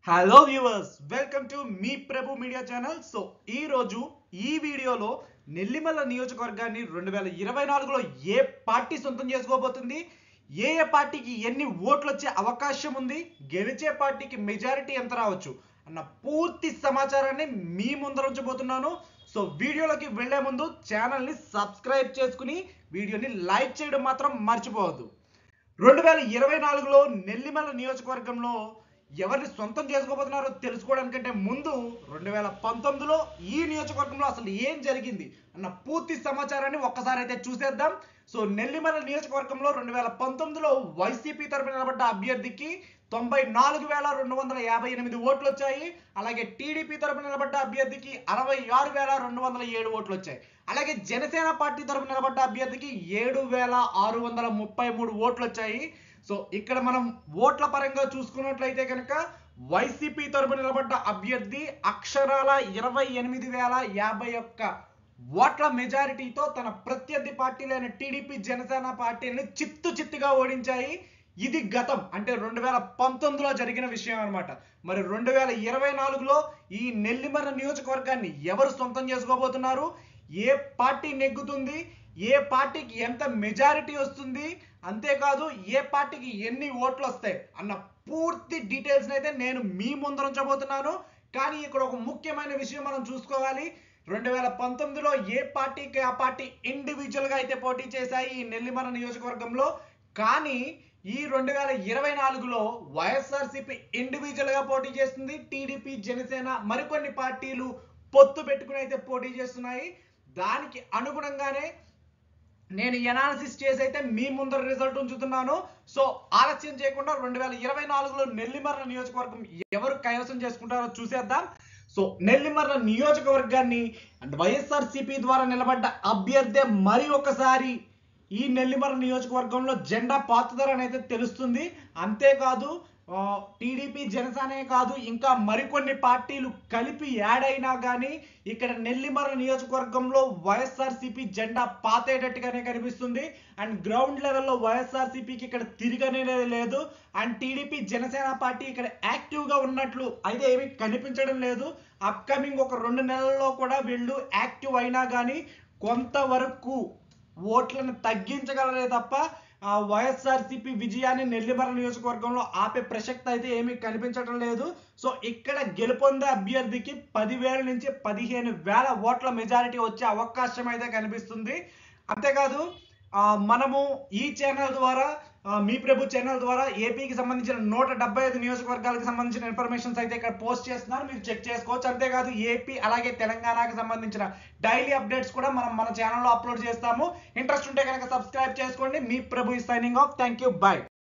Hello viewers, welcome to me Prabhu media channel. So ఈ రోజు ఈ వీడియోలో నెల్లిమల్ల నియోజకవర్గాన్ని 2024లో ఏ పార్టీ సొంతం చేసుకోబోతుంది, ఏ పార్టీకి ఎన్ని ఓట్లు వచ్చే అవకాశం ఉంది, గెలిచే పార్టీకి మెజారిటీ ఎంత రావచ్చు అన్న పూర్తి సమాచారాన్ని మీ ముందర ఉంచబోతున్నాను. సో వీడియోలోకి వెళ్లే ముందు ఛానల్ని సబ్స్క్రైబ్ చేసుకుని వీడియోని లైక్ చేయడం మాత్రం మర్చిపోవద్దు. 2024లో నెల్లిమల్ల నియోజకవర్గంలో ఎవరిని సొంతం చేసుకోబోతున్నారో తెలుసుకోవడానికంటే ముందు 2019లో ఈ నియోజకవర్గంలో అసలు ఏం జరిగింది అన్న పూర్తి సమాచారాన్ని ఒక్కసారి అయితే చూసేద్దాం. సో నెల్లిమల్ల నియోజకవర్గంలో 2019లో వైసీపీ తరపున నిలబడ్డ అభ్యర్థికి 94,258 ఓట్లు వచ్చాయి. అలాగే టీడీపీ తరపున నిలబడ్డ అభ్యర్థికి 66,207 ఓట్లు వచ్చాయి. అలాగే జనసేన పార్టీ తరపున నిలబడ్డ అభ్యర్థికి 7,633 ఓట్లు వచ్చాయి. సో ఇక్కడ మనం ఓట్ల పరంగా చూసుకున్నట్లయితే కనుక వైసీపీ తరపున నిలబడ్డ అభ్యర్థి అక్షరాల 28,051 ఓట్ల మెజారిటీతో తన ప్రత్యర్థి పార్టీలైన టీడీపీ జనసేన పార్టీని చిత్తుగా ఓడించాయి. ఇది గతం, అంటే 2019లో జరిగిన విషయం అనమాట. మరి 2024లో ఈ నెల్లిమల్ల నియోజకవర్గాన్ని ఎవరు సొంతం చేసుకోబోతున్నారు, ఏ పార్టీ నెగ్గుతుంది, ఏ పార్టీకి ఎంత మెజారిటీ వస్తుంది, అంతేకాదు ఏ పార్టీకి ఎన్ని ఓట్లు వస్తాయి అన్న పూర్తి డీటెయిల్స్ అయితే నేను మీ ముందర ఉంచబోతున్నాను. కానీ ఇక్కడ ఒక ముఖ్యమైన విషయం మనం చూసుకోవాలి. 2019లో ఏ పార్టీకి ఆ పార్టీ ఇండివిజువల్గా అయితే పోటీ చేశాయి ఈ నెల్లిమల్ల నియోజకవర్గంలో. కానీ ఈ 2024లో వైఎస్ఆర్సీపీ ఇండివిజువల్గా పోటీ చేస్తుంది. టీడీపీ జనసేన మరికొన్ని పార్టీలు పొత్తు పెట్టుకుని అయితే పోటీ చేస్తున్నాయి. దానికి అనుగుణంగానే నేను ఎనాలిసిస్ చేసి అయితే మీ ముందర రిజల్ట్ ఉంచుతున్నాను. సో ఆలస్యం చేయకుండా 2024లో నెల్లిమల్ల నియోజకవర్గం ఎవరు కైవసం చేసుకుంటారో చూసేద్దాం. సో నెల్లిమల్ల నియోజకవర్గాన్ని వైఎస్ఆర్సీపీ ద్వారా నిలబడ్డ అభ్యర్థి మరి ఒకసారి ఈ నెల్లిమల్ల నియోజకవర్గంలో జెండా పాతుతారని అయితే తెలుస్తుంది. అంతేకాదు టీడీపీ జనసేనే కాదు, ఇంకా మరికొన్ని పార్టీలు కలిపి యాడ్ అయినా కానీ ఇక్కడ నెల్లిమల్ల నియోజకవర్గంలో వైఎస్ఆర్సీపీ జెండా పాతేటట్టుగానే కనిపిస్తుంది. అండ్ గ్రౌండ్ లెవెల్లో వైఎస్ఆర్సీపీకి ఇక్కడ తిరగనేది లేదు. అండ్ టీడీపీ జనసేన పార్టీ ఇక్కడ యాక్టివ్గా ఉన్నట్లు అయితే ఏమీ కనిపించడం లేదు. అప్కమింగ్ ఒక 2 నెలల్లో కూడా వీళ్ళు యాక్టివ్ అయినా కానీ కొంతవరకు ఓట్లను తగ్గించగలరే తప్ప వైఎస్ఆర్సీపీ విజయాన్ని నెల్లిమల్ల నియోజకవర్గంలో ఆపే ప్రసక్తి అయితే ఏమీ కనిపించడం లేదు. సో ఇక్కడ గెలుపొందే అభ్యర్థికి 10,000 నుంచి 15,000 ఓట్ల మెజారిటీ వచ్చే అవకాశం అయితే కనిపిస్తుంది. అంతేకాదు మనము ఈ ఛానల్ ద్వారా మీ ప్రభు ఛానల్ ద్వారా ఏపీకి సంబంధించిన 175 నియోజకవర్గాలకు సంబంధించిన ఇన్ఫర్మేషన్స్ అయితే ఇక్కడ పోస్ట్ చేస్తున్నారు, మీరు చెక్ చేసుకోవచ్చు. అంతేకాదు ఏపీ అలాగే తెలంగాణకు సంబంధించిన డైలీ అప్డేట్స్ కూడా మనం మన ఛానల్లో అప్లోడ్ చేస్తాము. ఇంట్రెస్ట్ ఉంటే కనుక సబ్స్క్రైబ్ చేసుకోండి. మీ Prabhu signing off. Thank you, by.